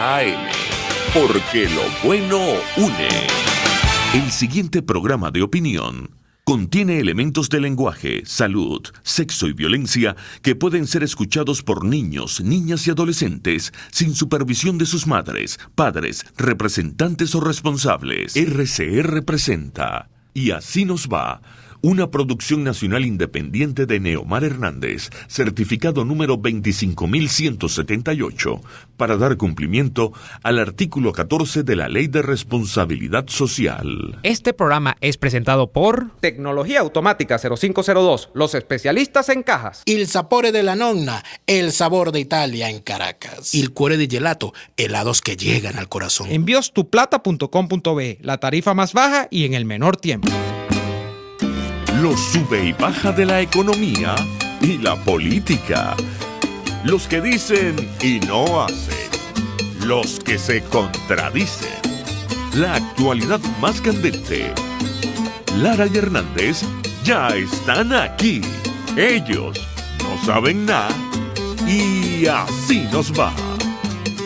AM, porque lo bueno une. El siguiente programa de opinión contiene elementos de lenguaje, salud, sexo y violencia que pueden ser escuchados por niños, niñas y adolescentes sin supervisión de sus madres, padres, representantes o responsables. RCR presenta Y así nos va, una producción nacional independiente de Neomar Hernández, certificado número 25178, para dar cumplimiento al artículo 14 de la Ley de Responsabilidad Social. Este programa es presentado por Tecnología Automática 0502, los especialistas en cajas. Il Sapore della Nonna, el sabor de Italia en Caracas. Il Cuore di Gelato, helados que llegan al corazón. Enviostuplata.com.be, la tarifa más baja y en el menor tiempo. Los sube y baja de la economía y la política. Los que dicen y no hacen. Los que se contradicen. La actualidad más candente. Lara y Hernández ya están aquí. Ellos no saben nada y así nos va.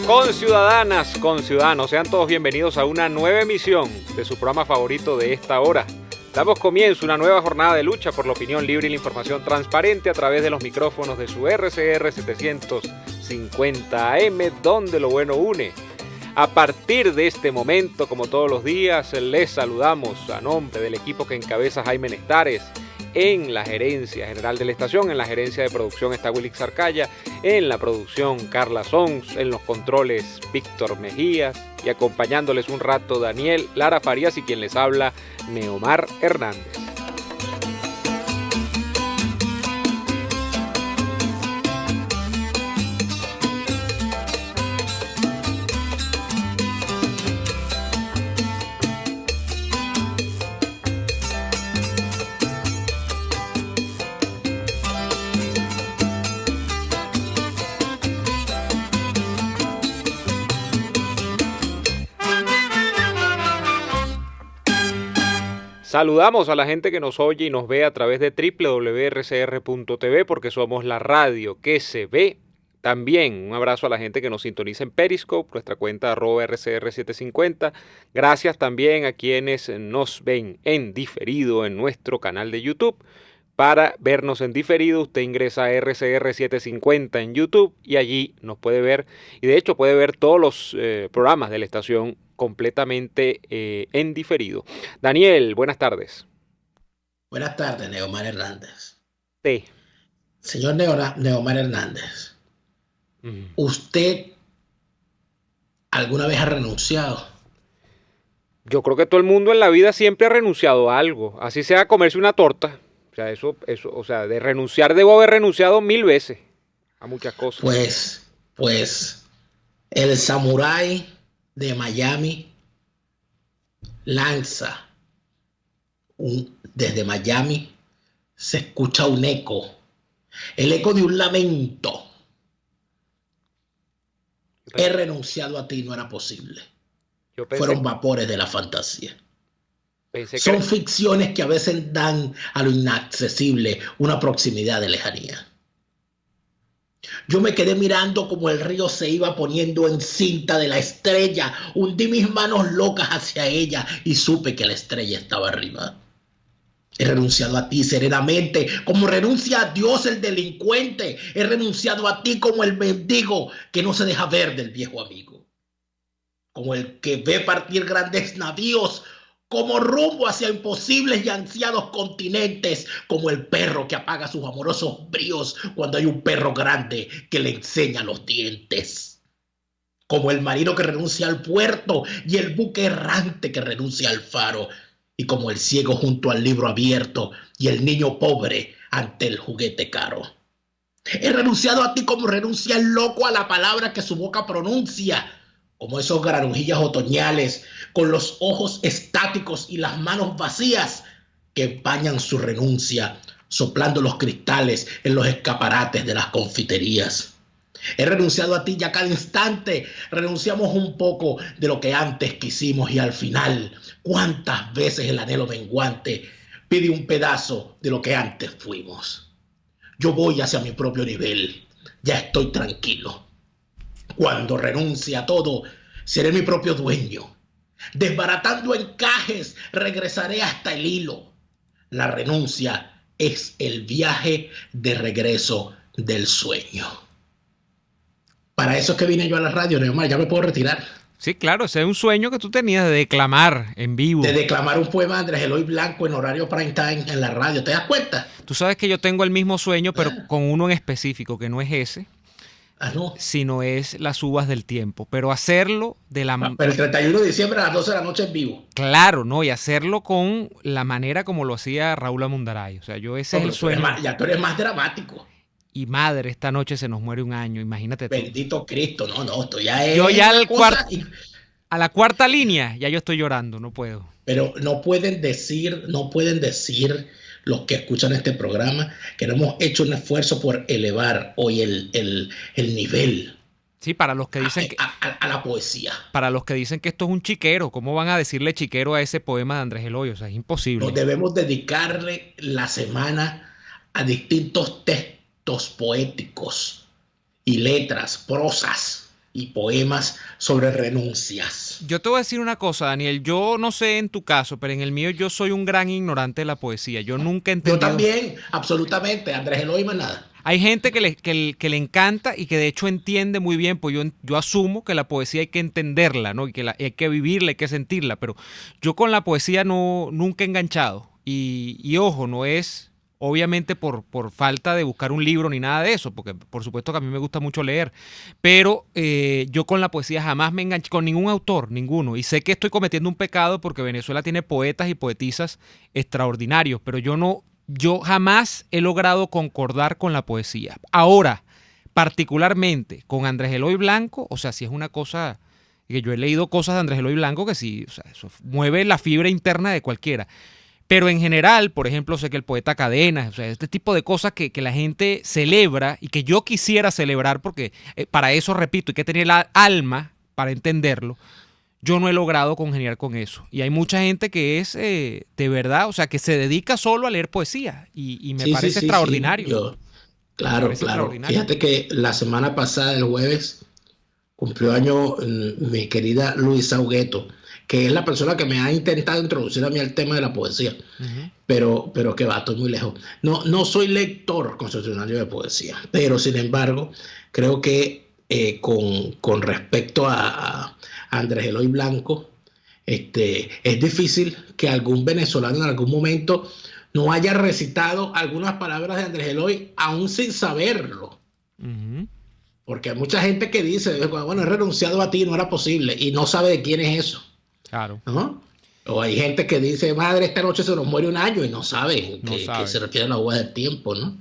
Conciudadanas, conciudadanos, sean todos bienvenidos a una nueva emisión de su programa favorito de esta hora. Damos comienzo a una nueva jornada de lucha por la opinión libre y la información transparente a través de los micrófonos de su RCR 750 AM, donde lo bueno une. A partir de este momento, como todos los días, les saludamos a nombre del equipo que encabeza Jaime Nestares, en la gerencia general de la estación, en la gerencia de producción está Wilix Arcaya, en la producción Carla Sons, en los controles Víctor Mejías y acompañándoles un rato Daniel Lara Farías y quien les habla Neomar Hernández. Saludamos a la gente que nos oye y nos ve a través de www.rcr.tv porque somos la radio que se ve. También un abrazo a la gente que nos sintoniza en Periscope, nuestra cuenta @RCR750. Gracias también a quienes nos ven en diferido en nuestro canal de YouTube. Para vernos en diferido, usted ingresa a RCR750 en YouTube y allí nos puede ver. Y de hecho puede ver todos los programas de la estación completamente en diferido. Daniel, buenas tardes. Buenas tardes, Neomar Hernández. Sí. Señor Neomar Hernández, ¿usted alguna vez ha renunciado? Yo creo que todo el mundo en la vida siempre ha renunciado a algo, así sea a comerse una torta. O sea, o sea, de renunciar debo haber renunciado 1000 veces a muchas cosas. Pues, el samurái de Miami lanza desde Miami se escucha un eco, el eco de un lamento. He renunciado a ti, no era posible. Fueron vapores de la fantasía. Son ficciones que a veces dan a lo inaccesible una proximidad de lejanía. Yo me quedé mirando como el río se iba poniendo en cinta de la estrella. Hundí mis manos locas hacia ella y supe que la estrella estaba arriba. He renunciado a ti serenamente, como renuncia a Dios el delincuente. He renunciado a ti como el mendigo que no se deja ver del viejo amigo. Como el que ve partir grandes navíos, como rumbo hacia imposibles y ansiados continentes, como el perro que apaga sus amorosos bríos cuando hay un perro grande que le enseña los dientes, como el marino que renuncia al puerto y el buque errante que renuncia al faro, y como el ciego junto al libro abierto y el niño pobre ante el juguete caro. He renunciado a ti como renuncia el loco a la palabra que su boca pronuncia, como esos granujillas otoñales con los ojos estáticos y las manos vacías que empañan su renuncia soplando los cristales en los escaparates de las confiterías. He renunciado a ti y a cada instante renunciamos un poco de lo que antes quisimos y al final, ¿cuántas veces el anhelo menguante pide un pedazo de lo que antes fuimos? Yo voy hacia mi propio nivel, ya estoy tranquilo. Cuando renuncie a todo, seré mi propio dueño. Desbaratando encajes, regresaré hasta el hilo. La renuncia es el viaje de regreso del sueño. Para eso es que vine yo a la radio, Neomar, ya me puedo retirar. Sí, claro, ese es un sueño que tú tenías de declamar en vivo. De declamar un poema de Andrés Eloy Blanco en horario prime time en la radio, ¿te das cuenta? Tú sabes que yo tengo el mismo sueño, pero con uno en específico, que no es ese, no. Sino es Las uvas del tiempo. Pero hacerlo de la... Pero el 31 de diciembre a las 12 de la noche en vivo. Claro, ¿no? Y hacerlo con la manera como lo hacía Raúl Amundaray. O sea, ese es el sueño. Ya tú eres más dramático. Y madre, esta noche se nos muere un año, imagínate tú. Bendito Cristo, no, esto ya es... Yo ya a la cuarta línea, ya yo estoy llorando, no puedo. Pero no pueden decir los que escuchan este programa que no hemos hecho un esfuerzo por elevar hoy el nivel. Sí, para los que dicen a la poesía. Para los que dicen que esto es un chiquero, ¿cómo van a decirle chiquero a ese poema de Andrés Eloy? O sea, es imposible. Nos debemos dedicarle la semana a distintos textos poéticos y letras, prosas y poemas sobre renuncias. Yo te voy a decir una cosa, Daniel. Yo no sé en tu caso, pero en el mío yo soy un gran ignorante de la poesía. Yo nunca he entendido... Yo también, absolutamente. Andrés Eloy más nada. Hay gente que le encanta y que de hecho entiende muy bien, pues yo asumo que la poesía hay que entenderla, ¿no? Y que hay que vivirla, hay que sentirla, pero yo con la poesía nunca he enganchado. Y ojo, no es obviamente por falta de buscar un libro ni nada de eso, porque por supuesto que a mí me gusta mucho leer, pero yo con la poesía jamás me enganché, con ningún autor, ninguno. Y sé que estoy cometiendo un pecado porque Venezuela tiene poetas y poetisas extraordinarios, pero yo jamás he logrado concordar con la poesía. Ahora, particularmente con Andrés Eloy Blanco, o sea, si es una cosa que yo he leído cosas de Andrés Eloy Blanco que sí, o sea, eso mueve la fibra interna de cualquiera. Pero en general, por ejemplo, sé que el poeta Cadenas, o sea, este tipo de cosas que la gente celebra y que yo quisiera celebrar porque para eso, repito, hay que tener la alma para entenderlo. Yo no he logrado congeniar con eso. Y hay mucha gente que es de verdad, o sea, que se dedica solo a leer poesía. Y me parece extraordinario. Claro. Fíjate que la semana pasada, el jueves, cumplió año mi querida Luisa Hugueto, que es la persona que me ha intentado introducir a mí al tema de la poesía. Uh-huh. Pero que va, estoy muy lejos. No soy lector constitucionario de poesía, pero sin embargo, creo que con respecto a Andrés Eloy Blanco, es difícil que algún venezolano en algún momento no haya recitado algunas palabras de Andrés Eloy aún sin saberlo. Uh-huh. Porque hay mucha gente que dice, bueno, he renunciado a ti, no era posible, y no sabe de quién es eso. Claro. ¿No? O hay gente que dice, madre, esta noche se nos muere un año, y no sabe que se refiere a la uva del tiempo, ¿no?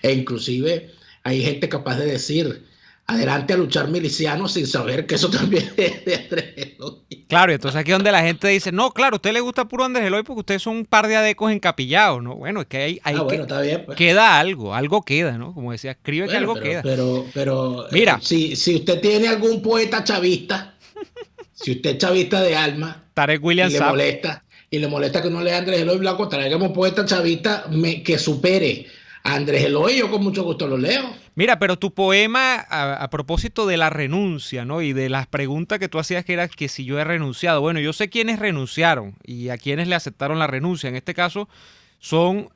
E inclusive hay gente capaz de decir, adelante a luchar milicianos, sin saber que eso también es de Andrés Eloy. Claro, y entonces aquí es donde la gente dice, no, claro, a usted le gusta puro Andrés Eloy porque ustedes son un par de adecos encapillados, ¿no? Bueno, es que hay bueno, está bien, pues. Queda algo queda, ¿no? Como decía, escribe que algo queda. Pero mira, si usted tiene algún poeta chavista, si usted es chavista de alma, Tarek William y le molesta que no lea Andrés Eloy Blanco, traigamos un poeta chavista que supere a Andrés Eloy, yo con mucho gusto lo leo. Mira, pero tu poema a propósito de la renuncia, ¿no? Y de las preguntas que tú hacías, que era que si yo he renunciado. Bueno, yo sé quiénes renunciaron y a quiénes le aceptaron la renuncia. En este caso son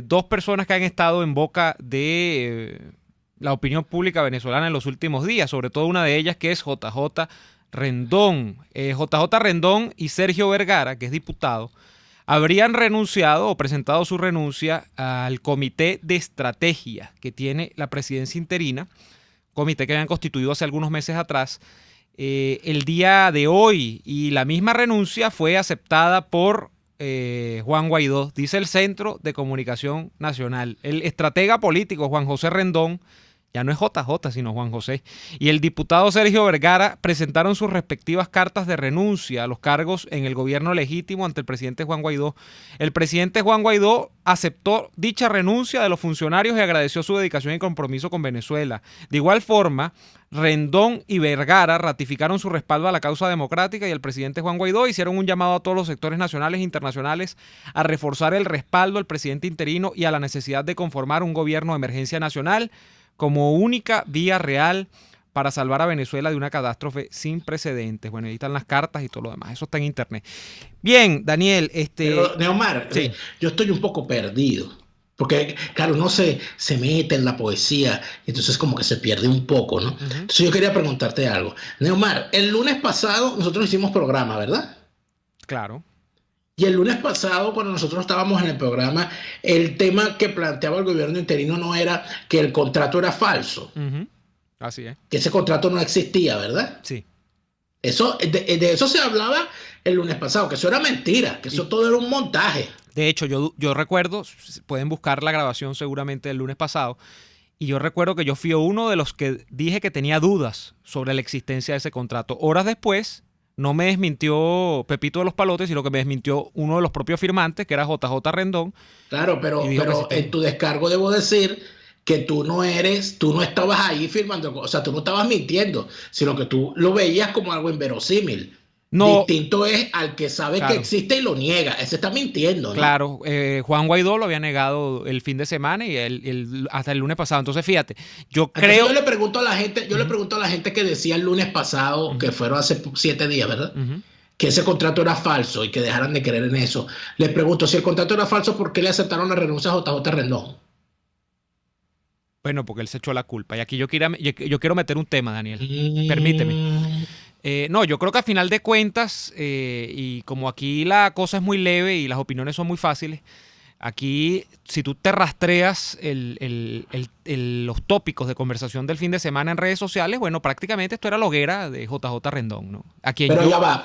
dos personas que han estado en boca de la opinión pública venezolana en los últimos días, sobre todo una de ellas que es JJ Rendón. JJ Rendón y Sergio Vergara, que es diputado, habrían renunciado o presentado su renuncia al Comité de Estrategia que tiene la presidencia interina, comité que habían constituido hace algunos meses atrás, el día de hoy, y la misma renuncia fue aceptada por Juan Guaidó, dice el Centro de Comunicación Nacional. El estratega político Juan José Rendón, ya no es JJ, sino Juan José, y el diputado Sergio Vergara presentaron sus respectivas cartas de renuncia a los cargos en el gobierno legítimo ante el presidente Juan Guaidó. El presidente Juan Guaidó aceptó dicha renuncia de los funcionarios y agradeció su dedicación y compromiso con Venezuela. De igual forma, Rendón y Vergara ratificaron su respaldo a la causa democrática y el presidente Juan Guaidó hicieron un llamado a todos los sectores nacionales e internacionales a reforzar el respaldo al presidente interino y a la necesidad de conformar un gobierno de emergencia nacional como única vía real para salvar a Venezuela de una catástrofe sin precedentes. Bueno, ahí están las cartas y todo lo demás. Eso está en internet. Bien, Daniel. Pero, Neomar, sí. Yo estoy un poco perdido. Porque, claro, uno se mete en la poesía, entonces como que se pierde un poco, ¿no? Entonces yo quería preguntarte algo. Neomar, el lunes pasado nosotros hicimos programa, ¿verdad? Claro. Y el lunes pasado, cuando nosotros estábamos en el programa, el tema que planteaba el gobierno interino no era que el contrato era falso. Así es. Que ese contrato no existía, ¿verdad? Sí. Eso, de eso se hablaba el lunes pasado, que eso era mentira, que eso todo era un montaje. De hecho, yo recuerdo, pueden buscar la grabación seguramente del lunes pasado, y yo recuerdo que yo fui uno de los que dije que tenía dudas sobre la existencia de ese contrato. Horas después, no me desmintió Pepito de los Palotes, sino que me desmintió uno de los propios firmantes, que era JJ Rendón. Claro, pero en tu descargo debo decir que tú no estabas ahí firmando, o sea, tú no estabas mintiendo, sino que tú lo veías como algo inverosímil. No, distinto es al que sabe que existe y lo niega. Ese está mintiendo, ¿no? Claro, Juan Guaidó lo había negado el fin de semana y hasta el lunes pasado. Entonces, fíjate, yo creo... Yo le pregunto a la gente, que decía el lunes pasado, que fueron hace 7 días, ¿verdad? Que ese contrato era falso y que dejaran de creer en eso. Les pregunto, si el contrato era falso, ¿por qué le aceptaron la renuncia a JJ Rendón? Bueno, porque él se echó la culpa. Y aquí yo quiero meter un tema, Daniel. Permíteme. No, yo creo que a final de cuentas, y como aquí la cosa es muy leve y las opiniones son muy fáciles, aquí si tú te rastreas los tópicos de conversación del fin de semana en redes sociales, bueno, prácticamente esto era la hoguera de JJ Rendón, ¿no? Ya va,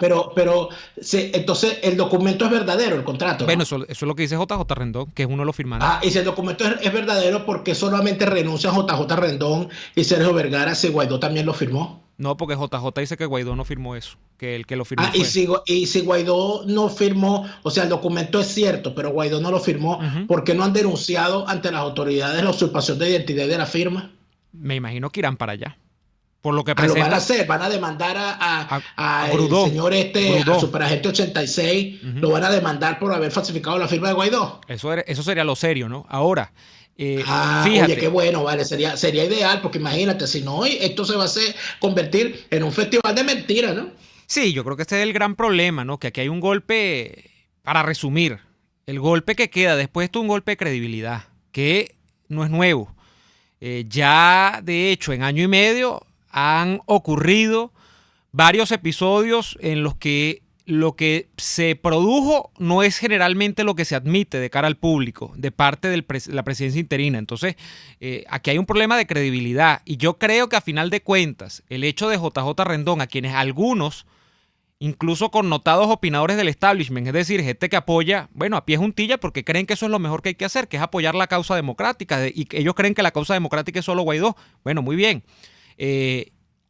entonces el documento es verdadero, el contrato, ¿no? Bueno, eso es lo que dice JJ Rendón, que es uno de los firmantes. Y si el documento es verdadero, ¿por qué solamente renuncian JJ Rendón y Sergio Vergara si Guaidó también lo firmó? No, porque JJ dice que Guaidó no firmó eso, que el que lo firmó fue. Y si Guaidó no firmó, o sea, el documento es cierto, pero Guaidó no lo firmó, ¿por qué no han denunciado ante las autoridades la usurpación de identidad de la firma? Me imagino que irán para allá. Por lo que presenta, lo van a hacer, van a demandar a Grudó, el señor al superagente 86, lo van a demandar por haber falsificado la firma de Guaidó. Eso sería lo serio, ¿no? Ahora... fíjate. Oye, qué bueno, vale, sería ideal, porque imagínate, si no, esto se va a convertir en un festival de mentiras, ¿no? Sí, yo creo que este es el gran problema, ¿no? Que aquí hay un golpe, para resumir, el golpe que queda después de esto es un golpe de credibilidad, que no es nuevo. Ya, de hecho, en año y medio han ocurrido varios episodios en los que lo que se produjo no es generalmente lo que se admite de cara al público de parte de la presidencia interina. Entonces, aquí hay un problema de credibilidad y yo creo que a final de cuentas el hecho de JJ Rendón, a quienes algunos, incluso connotados opinadores del establishment, es decir, gente que apoya, bueno, a pie juntilla porque creen que eso es lo mejor que hay que hacer, que es apoyar la causa democrática y ellos creen que la causa democrática es solo Guaidó. Bueno, muy bien.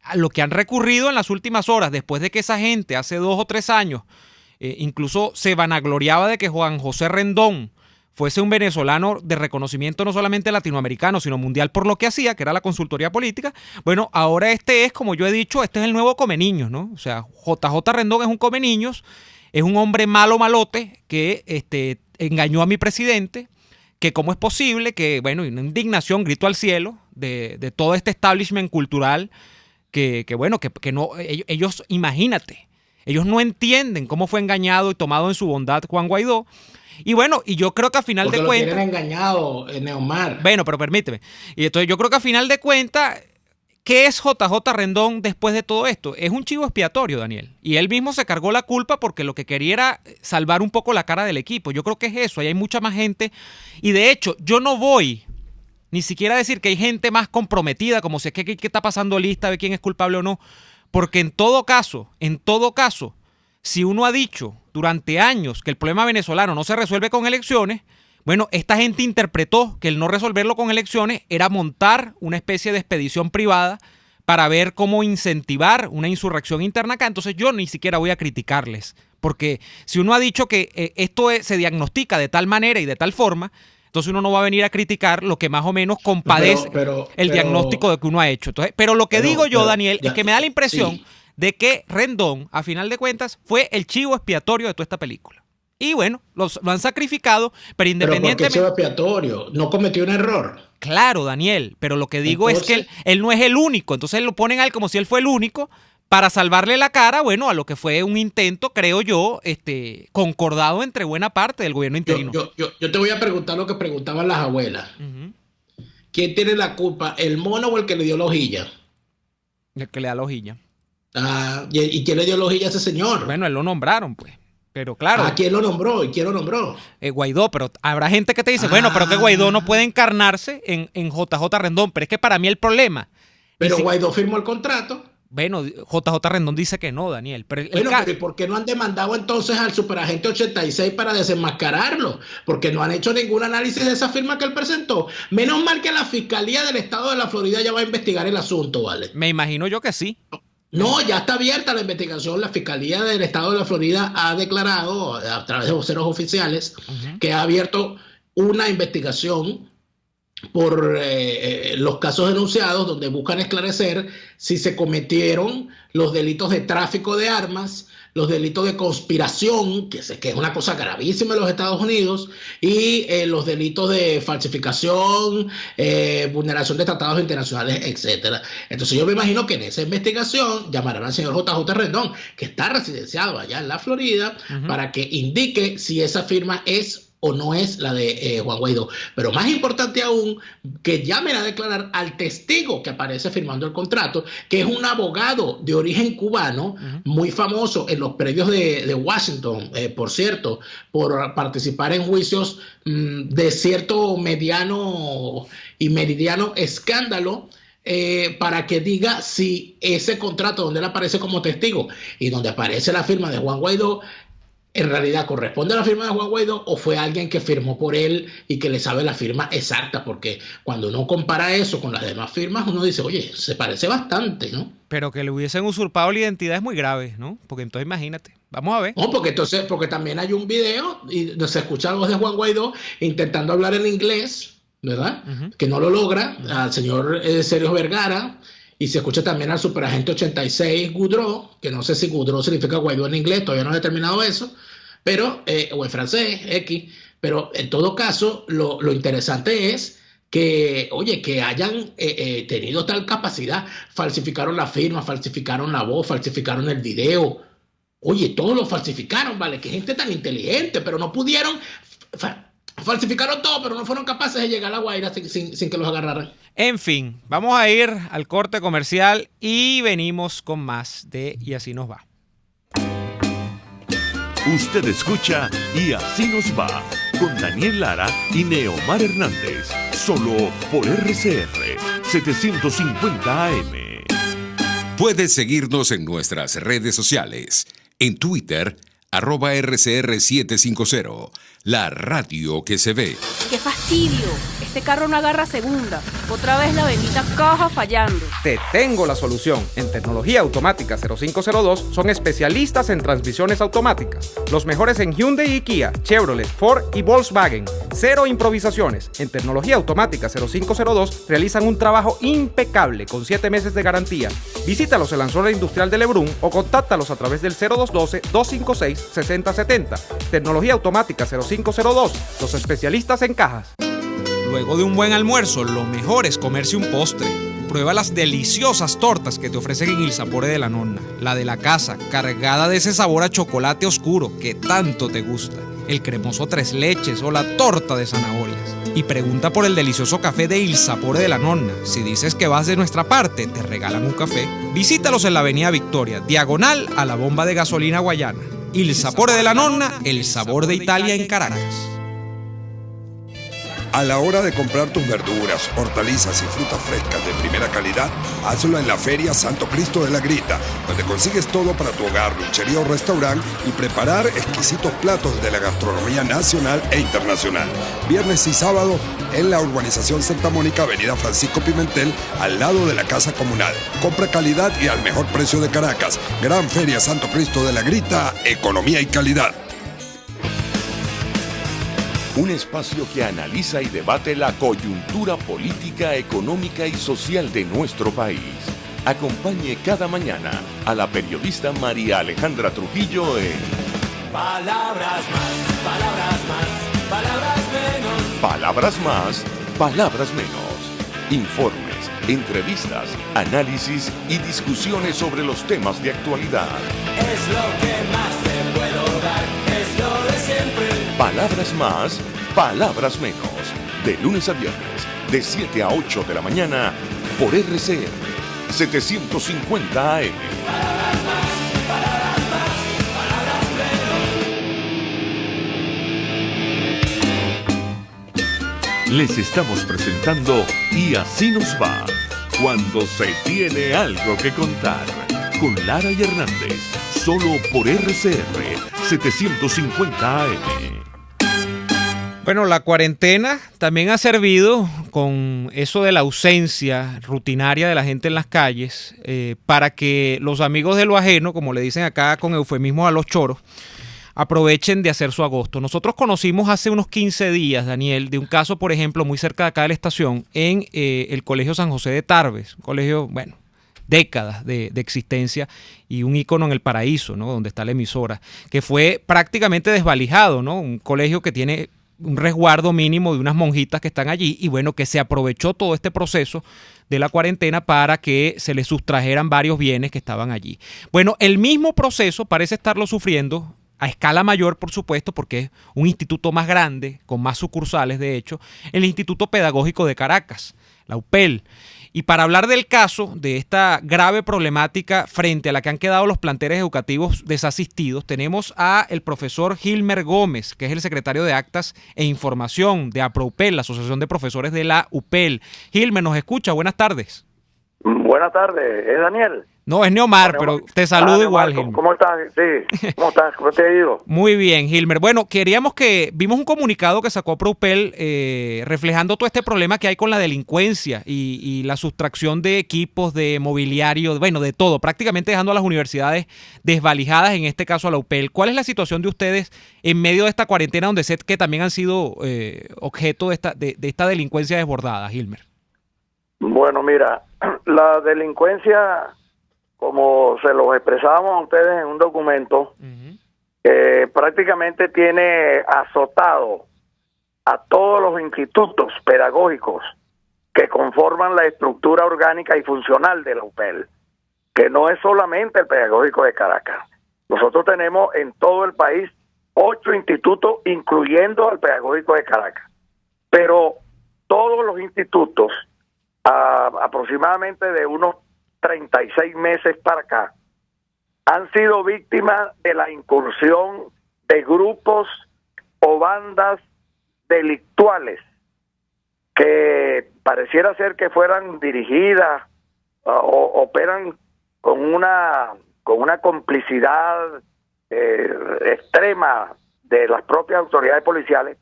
A lo que han recurrido en las últimas horas, después de que esa gente hace 2 o 3 años incluso se vanagloriaba de que Juan José Rendón fuese un venezolano de reconocimiento no solamente latinoamericano, sino mundial por lo que hacía, que era la consultoría política. Bueno, ahora como yo he dicho, este es el nuevo come niños, ¿no? O sea, JJ Rendón es un come niños, es un hombre malote que engañó a mi presidente, que cómo es posible que, bueno, una indignación, grito al cielo de todo este establishment cultural que no, ellos, imagínate, ellos no entienden cómo fue engañado y tomado en su bondad Juan Guaidó. Y bueno, y yo creo que a final de cuentas... Porque lo tienen engañado, Neomar. Bueno, pero permíteme. Y entonces yo creo que a final de cuentas, ¿qué es JJ Rendón después de todo esto? Es un chivo expiatorio, Daniel. Y él mismo se cargó la culpa porque lo que quería era salvar un poco la cara del equipo. Yo creo que es eso, ahí hay mucha más gente. Y de hecho, yo no voy... ni siquiera decir que hay gente más comprometida, como si es que está pasando lista de quién es culpable o no. Porque en todo caso, si uno ha dicho durante años que el problema venezolano no se resuelve con elecciones, bueno, esta gente interpretó que el no resolverlo con elecciones era montar una especie de expedición privada para ver cómo incentivar una insurrección interna acá. Entonces yo ni siquiera voy a criticarles. Porque si uno ha dicho que esto se diagnostica de tal manera y de tal forma, entonces uno no va a venir a criticar lo que más o menos compadece el diagnóstico de que uno ha hecho. Entonces, pero lo que digo yo, Daniel, es que me da la impresión de que Rendón, a final de cuentas, fue el chivo expiatorio de toda esta película. y bueno, lo han sacrificado, pero independientemente... Pero ¿por qué expiatorio? ¿No cometió un error? Claro, Daniel, pero lo que digo es que él no es el único, entonces lo ponen a él como si él fue el único para salvarle la cara, bueno, a lo que fue un intento, creo yo, concordado entre buena parte del gobierno interino. Yo te voy a preguntar lo que preguntaban las abuelas. ¿Quién tiene la culpa, el mono o el que le dio la hojilla? El que le da la hojilla. ¿Y quién le dio la hojilla a ese señor? Bueno, él lo nombraron, pues. Pero claro. ¿Quién lo nombró? ¿Y quién lo nombró? Guaidó, pero habrá gente que te dice, bueno, pero que Guaidó no puede encarnarse en JJ Rendón, pero es que para mí el problema... Pero Guaidó firmó el contrato. Bueno, JJ Rendón dice que no, Daniel. Pero pero ¿y por qué no han demandado entonces al superagente 86 para desenmascararlo? Porque no han hecho ningún análisis de esa firma que él presentó. Menos mal que la Fiscalía del Estado de la Florida ya va a investigar el asunto, ¿vale? Me imagino yo que sí. No, ya está abierta la investigación. La Fiscalía del Estado de la Florida ha declarado a través de voceros oficiales que ha abierto una investigación por los casos denunciados, donde buscan esclarecer si se cometieron los delitos de tráfico de armas, los delitos de conspiración, que es una cosa gravísima en los Estados Unidos, y los delitos de falsificación, vulneración de tratados internacionales, etcétera. Entonces yo me imagino que en esa investigación llamarán al señor JJ Rendón, que está residenciado allá en la Florida, para que indique si esa firma es o no es la de Juan Guaidó. Pero más importante aún, que llamen a declarar al testigo que aparece firmando el contrato, que es un abogado de origen cubano, muy famoso en los predios de Washington, por cierto, por participar en juicios de cierto mediano y meridiano escándalo, para que diga si ese contrato donde él aparece como testigo y donde aparece la firma de Juan Guaidó en realidad corresponde a la firma de Juan Guaidó o fue alguien que firmó por él y que le sabe la firma exacta, porque cuando uno compara eso con las demás firmas, uno dice, oye, se parece bastante, ¿no? Pero que le hubiesen usurpado la identidad es muy grave, ¿no? Porque entonces imagínate, vamos a ver. No, porque también hay un video y se escucha la voz de Juan Guaidó intentando hablar en inglés, ¿verdad? Que no lo logra, al señor Sergio Vergara. Y se escucha también al superagente 86 Goudreau, que no sé si Goudreau significa Guaidó en inglés, todavía no he determinado eso, pero, o en francés, X. Pero en todo caso, lo interesante es que, oye, que hayan tenido tal capacidad. Falsificaron la firma, falsificaron la voz, falsificaron el video. Oye, todo lo falsificaron, ¿vale? Qué gente tan inteligente, pero no pudieron... Falsificaron todo, pero no fueron capaces de llegar a La Guaira sin que los agarraran. En fin, vamos a ir al corte comercial y venimos con más de Y Así Nos Va. Usted escucha Y Así Nos Va con Daniel Lara y Neomar Hernández, solo por RCR 750 AM. Puedes seguirnos en nuestras redes sociales. En Twitter, @RCR750, la radio que se ve. ¡Qué fastidio! Este carro no agarra segunda. Otra vez la bendita caja fallando. Te tengo la solución. En Tecnología Automática 0502 son especialistas en transmisiones automáticas. Los mejores en Hyundai y Kia, Chevrolet, Ford y Volkswagen. Cero improvisaciones. En Tecnología Automática 0502 realizan un trabajo impecable con 7 meses de garantía. Visítalos en la zona industrial de Lebrún o contáctalos a través del 0212-256-6070. Tecnología Automática 0502, los especialistas en cajas. Luego de un buen almuerzo, lo mejor es comerse un postre. Prueba las deliciosas tortas que te ofrecen en Il Sapore de la Nonna. La de la casa, cargada de ese sabor a chocolate oscuro que tanto te gusta. El cremoso 3 leches o la torta de zanahorias. Y pregunta por el delicioso café de Il Sapore de la Nonna. Si dices que vas de nuestra parte, te regalan un café. Visítalos en la avenida Victoria, diagonal a la bomba de gasolina Guayana. Il Sapore de la Nonna, el sabor de Italia en Caracas. A la hora de comprar tus verduras, hortalizas y frutas frescas de primera calidad, hazlo en la Feria Santo Cristo de la Grita, donde consigues todo para tu hogar, luchería o restaurante y preparar exquisitos platos de la gastronomía nacional e internacional. Viernes y sábado en la urbanización Santa Mónica, avenida Francisco Pimentel, al lado de la Casa Comunal. Compra calidad y al mejor precio de Caracas. Gran Feria Santo Cristo de la Grita, economía y calidad. Un espacio que analiza y debate la coyuntura política, económica y social de nuestro país. Acompañe cada mañana a la periodista María Alejandra Trujillo en Palabras más, palabras más, palabras menos. Palabras más, palabras menos. Informes, entrevistas, análisis y discusiones sobre los temas de actualidad. Es lo que más te puedo dar, es lo de siempre. Palabras más, palabras menos. De lunes a viernes, de 7 a 8 de la mañana, por RCN 750 AM. Palabras más, palabras más, palabras menos. Les estamos presentando Y así nos va, cuando se tiene algo que contar, con Lara y Hernández, solo por RCR 750 AM. Bueno, la cuarentena también ha servido con eso de la ausencia rutinaria de la gente en las calles para que los amigos de lo ajeno, como le dicen acá con eufemismo a los choros, aprovechen de hacer su agosto. Nosotros conocimos hace unos 15 días, Daniel, de un caso, por ejemplo, muy cerca de acá de la estación, en el Colegio San José de Tarbes, un colegio, bueno, décadas de existencia y un ícono en el paraíso, ¿no? Donde está la emisora, que fue prácticamente desvalijado, ¿no? Un colegio que tiene un resguardo mínimo de unas monjitas que están allí y bueno, que se aprovechó todo este proceso de la cuarentena para que se le sustrajeran varios bienes que estaban allí. Bueno, el mismo proceso parece estarlo sufriendo a escala mayor, por supuesto, porque es un instituto más grande, con más sucursales, de hecho, el Instituto Pedagógico de Caracas, la UPEL. Y para hablar del caso, de esta grave problemática frente a la que han quedado los planteles educativos desasistidos, tenemos a el profesor Gilmer Gómez, que es el secretario de Actas e Información de APROUPEL, la Asociación de Profesores de la UPEL. Gilmer, ¿nos escucha? Buenas tardes. Buenas tardes, ¿es Daniel? No, es Neomar, pero te saludo igual, Gilmer. ¿Cómo estás? Sí, ¿cómo estás? ¿Cómo te ha ido? Muy bien, Gilmer. Bueno, vimos un comunicado que sacó APROUPEL reflejando todo este problema que hay con la delincuencia y la sustracción de equipos, de mobiliario, bueno, de todo, prácticamente dejando a las universidades desvalijadas, en este caso a la UPEL. ¿Cuál es la situación de ustedes en medio de esta cuarentena donde sé que también han sido objeto de esta delincuencia desbordada, Gilmer? Bueno, mira, la delincuencia, como se los expresábamos a ustedes en un documento, prácticamente tiene azotado a todos los institutos pedagógicos que conforman la estructura orgánica y funcional de la UPEL, que no es solamente el Pedagógico de Caracas. Nosotros tenemos en todo el país 8 institutos, incluyendo al Pedagógico de Caracas. Pero todos los institutos, aproximadamente de unos 36 meses para acá, han sido víctimas de la incursión de grupos o bandas delictuales que pareciera ser que fueran dirigidas o operan con una complicidad extrema de las propias autoridades policiales,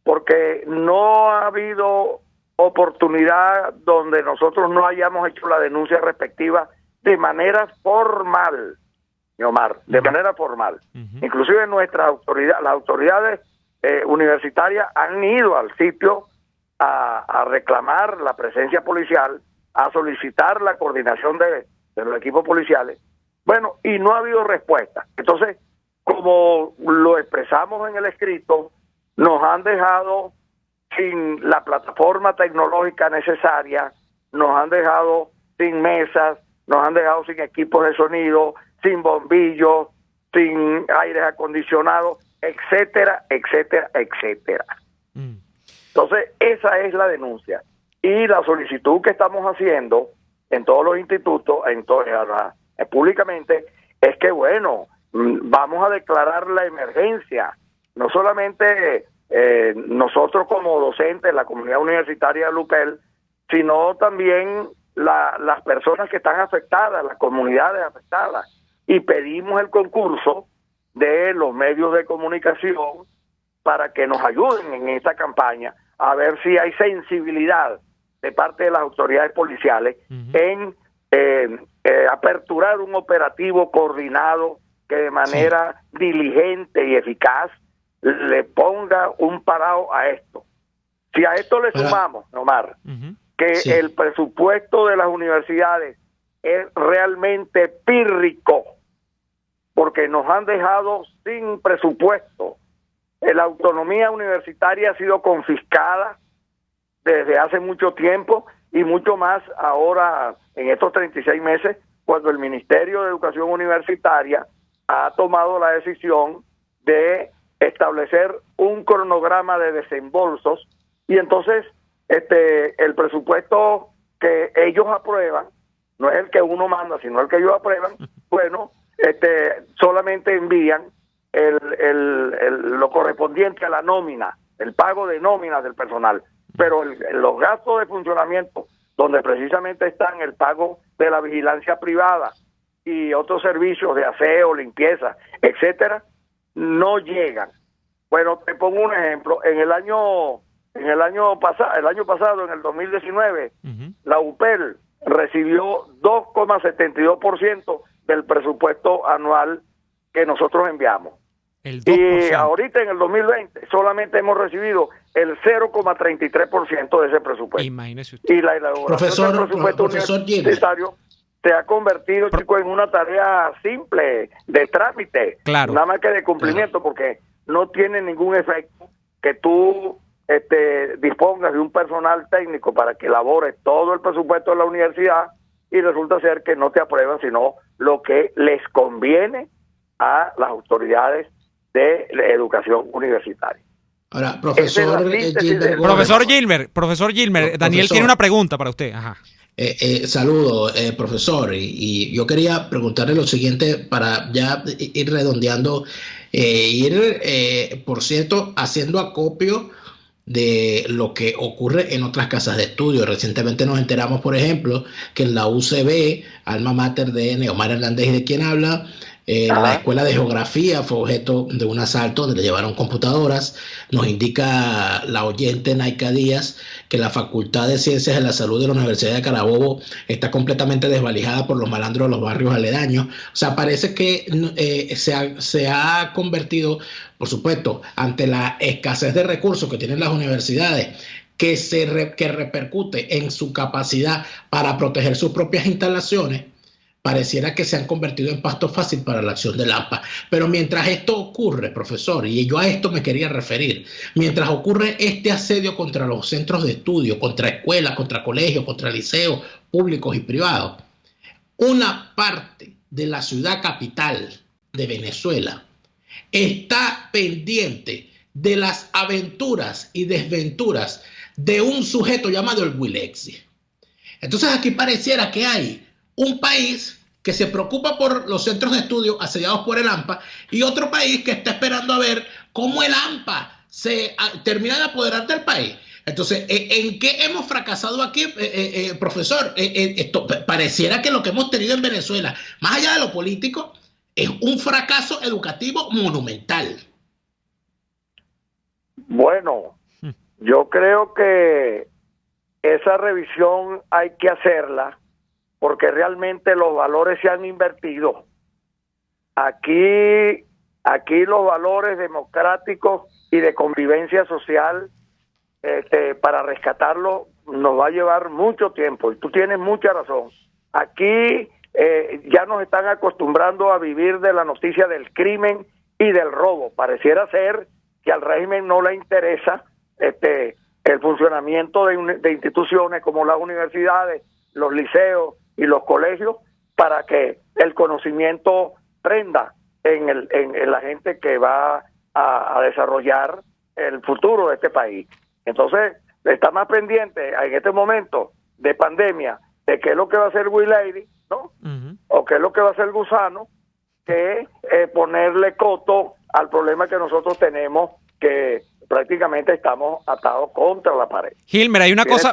porque no ha habido oportunidad donde nosotros no hayamos hecho la denuncia respectiva de manera formal, Omar, de manera formal. Inclusive nuestras autoridades, las autoridades universitarias han ido al sitio a reclamar la presencia policial, a solicitar la coordinación de los equipos policiales. Bueno, y no ha habido respuesta. Entonces, como lo expresamos en el escrito, nos han dejado sin la plataforma tecnológica necesaria, nos han dejado sin mesas, nos han dejado sin equipos de sonido, sin bombillos, sin aires acondicionados, etcétera, etcétera, etcétera. Entonces, esa es la denuncia. Y la solicitud que estamos haciendo en todos los institutos, públicamente, es que, bueno, vamos a declarar la emergencia. No solamente nosotros como docentes, la comunidad universitaria de UPEL, sino también las personas que están afectadas, las comunidades afectadas. Y pedimos el concurso de los medios de comunicación para que nos ayuden en esta campaña a ver si hay sensibilidad de parte de las autoridades policiales en aperturar un operativo coordinado que de manera diligente y eficaz le ponga un parado a esto. Si a esto le sumamos, Omar, que el presupuesto de las universidades es realmente pírrico, porque nos han dejado sin presupuesto. La autonomía universitaria ha sido confiscada desde hace mucho tiempo y mucho más ahora en estos 36 meses, cuando el Ministerio de Educación Universitaria ha tomado la decisión de establecer un cronograma de desembolsos, y entonces el presupuesto que ellos aprueban, no es el que uno manda, sino el que ellos aprueban, bueno, solamente envían lo correspondiente a la nómina, el pago de nóminas del personal, pero los gastos de funcionamiento, donde precisamente están el pago de la vigilancia privada y otros servicios de aseo, limpieza, etcétera, no llegan. Bueno, te pongo un ejemplo. En el año pasado, en el 2019, la UPEL recibió 2,72% del presupuesto anual que nosotros enviamos. Y ahorita en el 2020 solamente hemos recibido el 0,33% de ese presupuesto. Imagínese usted. Y la elaboración del presupuesto universitario se ha convertido, chicos, en una tarea simple de trámite, claro, nada más que de cumplimiento, porque no tiene ningún efecto que tú dispongas de un personal técnico para que elabore todo el presupuesto de la universidad y resulta ser que no te aprueban sino lo que les conviene a las autoridades de la educación universitaria. Ahora, profesor Gilmer, Daniel tiene una pregunta para usted. Ajá. Saludo, profesor, y yo quería preguntarle lo siguiente para ya ir redondeando, por cierto, haciendo acopio de lo que ocurre en otras casas de estudio. Recientemente nos enteramos, por ejemplo, que en la UCB, alma mater de Omar Hernández y de quien habla, la escuela de geografía fue objeto de un asalto donde le llevaron computadoras. Nos indica la oyente Naika Díaz que la Facultad de Ciencias de la Salud de la Universidad de Carabobo está completamente desvalijada por los malandros de los barrios aledaños. O sea, parece que se ha convertido, por supuesto, ante la escasez de recursos que tienen las universidades, que repercute en su capacidad para proteger sus propias instalaciones, pareciera que se han convertido en pasto fácil para la acción del AMPA. Pero mientras esto ocurre, profesor, y yo a esto me quería referir, mientras ocurre este asedio contra los centros de estudio, contra escuelas, contra colegios, contra liceos públicos y privados, una parte de la ciudad capital de Venezuela está pendiente de las aventuras y desventuras de un sujeto llamado el Wilexi. Entonces aquí pareciera que hay un país que se preocupa por los centros de estudio asediados por el AMPA y otro país que está esperando a ver cómo el AMPA se termina de apoderar del país. Entonces, ¿en qué hemos fracasado aquí, profesor? Esto pareciera que lo que hemos tenido en Venezuela, más allá de lo político, es un fracaso educativo monumental. Bueno, yo creo que esa revisión hay que hacerla porque realmente los valores se han invertido. Aquí los valores democráticos y de convivencia social, para rescatarlo nos va a llevar mucho tiempo, y tú tienes mucha razón. Aquí ya nos están acostumbrando a vivir de la noticia del crimen y del robo. Pareciera ser que al régimen no le interesa el funcionamiento de instituciones como las universidades, los liceos y los colegios, para que el conocimiento prenda en la gente que va a desarrollar el futuro de este país. Entonces, está más pendiente en este momento de pandemia de qué es lo que va a hacer Wilady, ¿no? O qué es lo que va a hacer Gusano, que ponerle coto al problema que nosotros tenemos, que prácticamente estamos atados contra la pared. Gilmer, hay una cosa...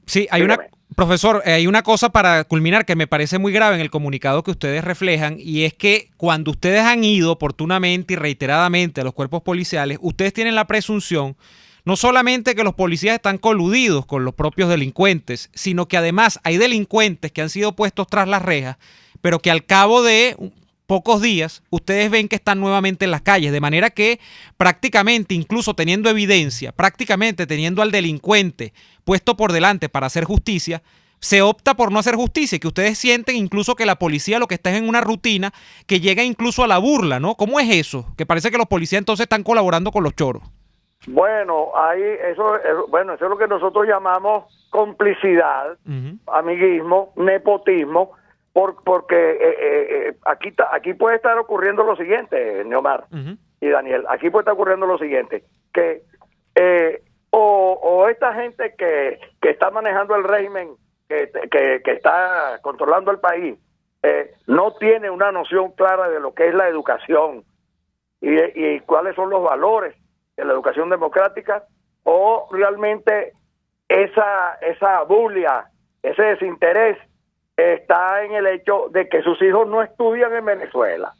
Sí, hay una... Profesor, hay una cosa para culminar que me parece muy grave en el comunicado que ustedes reflejan, y es que cuando ustedes han ido oportunamente y reiteradamente a los cuerpos policiales, ustedes tienen la presunción no solamente que los policías están coludidos con los propios delincuentes, sino que además hay delincuentes que han sido puestos tras las rejas, pero que al cabo de pocos días ustedes ven que están nuevamente en las calles, de manera que prácticamente, incluso teniendo evidencia, prácticamente teniendo al delincuente puesto por delante para hacer justicia, se opta por no hacer justicia, y que ustedes sienten incluso que la policía lo que está es en una rutina que llega incluso a la burla, ¿no? ¿Cómo es eso? Que parece que los policías entonces están colaborando con los choros. Bueno, eso es lo que nosotros llamamos complicidad, amiguismo, nepotismo, porque aquí puede estar ocurriendo lo siguiente, Neomar y Daniel, aquí puede estar ocurriendo lo siguiente, que o esta gente que está manejando el régimen, que está controlando el país, no tiene una noción clara de lo que es la educación y cuáles son los valores de la educación democrática, o realmente esa bulia, ese desinterés está en el hecho de que sus hijos no estudian en Venezuela,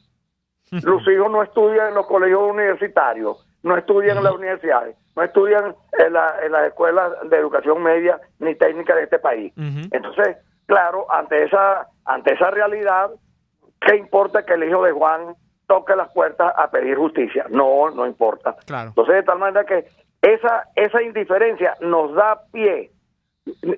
sus hijos no estudian en los colegios universitarios, no estudian en las universidades, no estudian en las escuelas de educación media ni técnica de este país. Entonces, claro, ante esa realidad, ¿qué importa que el hijo de Juan toque las puertas a pedir justicia? No importa. Claro. Entonces, de tal manera que esa indiferencia nos da pie,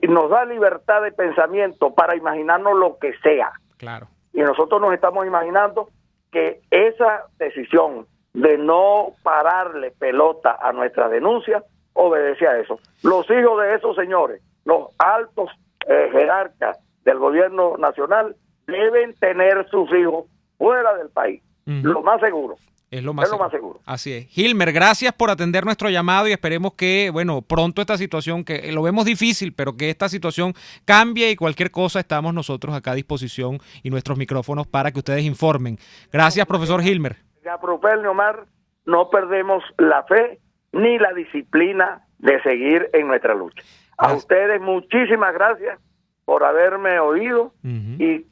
nos da libertad de pensamiento para imaginarnos lo que sea. Claro. Y nosotros nos estamos imaginando que esa decisión de no pararle pelota a nuestra denuncia obedece a eso. Los hijos de esos señores, los altos jerarcas del gobierno nacional, deben tener sus hijos fuera del país. Lo más seguro. Es lo más seguro. Así es. Gilmer, gracias por atender nuestro llamado y esperemos que, pronto esta situación, que lo vemos difícil, pero que esta situación cambie, y cualquier cosa estamos nosotros acá a disposición y nuestros micrófonos para que ustedes informen. Gracias, profesor Gilmer. Neomar, no perdemos la fe ni la disciplina de seguir en nuestra lucha. A ustedes muchísimas gracias por haberme oído y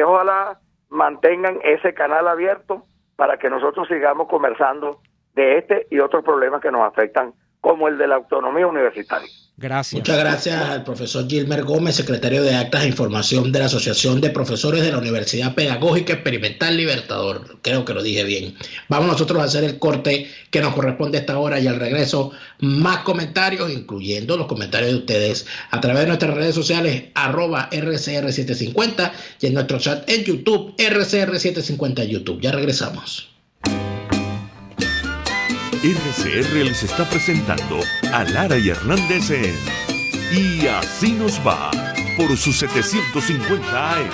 ojalá mantengan ese canal abierto para que nosotros sigamos conversando de este y otros problemas que nos afectan, como el de la autonomía universitaria. Gracias. Muchas gracias al profesor Gilmer Gómez, secretario de Actas e Información de la Asociación de Profesores de la Universidad Pedagógica Experimental Libertador. Creo que lo dije bien. Vamos nosotros a hacer el corte que nos corresponde a esta hora, y al regreso más comentarios, incluyendo los comentarios de ustedes a través de nuestras redes sociales @RCR750 y en nuestro chat en YouTube, RCR750 YouTube. Ya regresamos. RCR les está presentando a Lara y Hernández en Y Así Nos Va por sus 750 AM.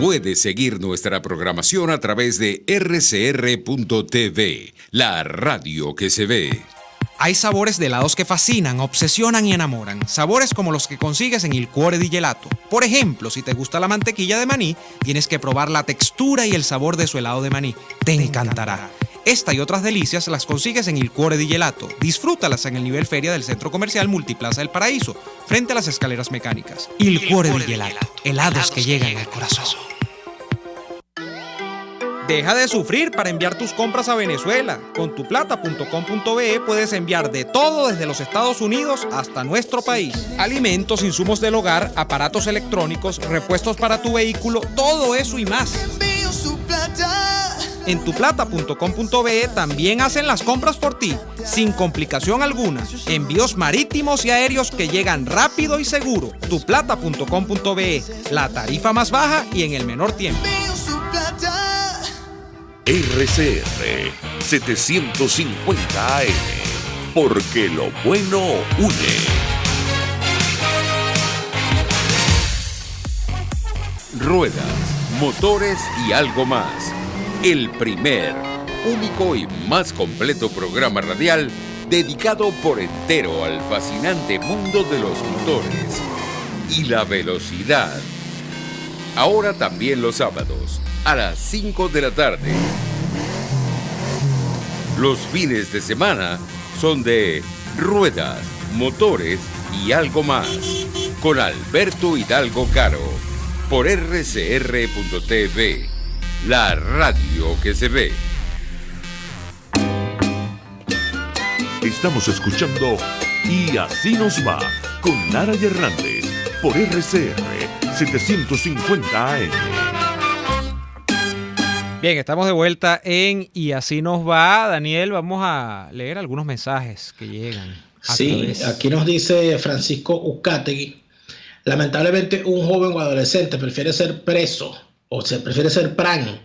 Puedes seguir nuestra programación a través de rcr.tv, la radio que se ve. Hay sabores de helados que fascinan, obsesionan y enamoran. Sabores como los que consigues en Il Cuore di Gelato. Por ejemplo, si te gusta la mantequilla de maní, tienes que probar la textura y el sabor de su helado de maní. Te encantará. Esta y otras delicias las consigues en Il Cuore di Gelato. Disfrútalas en el nivel feria del Centro Comercial Multiplaza del Paraíso, frente a las escaleras mecánicas. Il Cuore di Gelato. Helados que llegan al corazón. Deja de sufrir para enviar tus compras a Venezuela. Con tuplata.com.be puedes enviar de todo desde los Estados Unidos hasta nuestro país. Alimentos, insumos del hogar, aparatos electrónicos, repuestos para tu vehículo, todo eso y más. En tuplata.com.be también hacen las compras por ti, sin complicación alguna. Envíos marítimos y aéreos que llegan rápido y seguro. Tuplata.com.be, la tarifa más baja y en el menor tiempo. RCR 750 AM, porque lo bueno une. Ruedas, motores y algo más. El primer, único y más completo programa radial dedicado por entero al fascinante mundo de los motores y la velocidad. Ahora también los sábados, a las 5 de la tarde. Los fines de semana son de Ruedas, Motores y algo más, con Alberto Hidalgo Caro, por rcr.tv, la radio que se ve. Estamos escuchando Y Así Nos Va con Lara y Hernández por RCR 750 AM. Bien, estamos de vuelta en Y Así Nos Va. Daniel, vamos a leer algunos mensajes que llegan. Sí, aquí nos dice Francisco Ucategui. Lamentablemente un joven o adolescente prefiere ser preso o se prefiere ser PRAN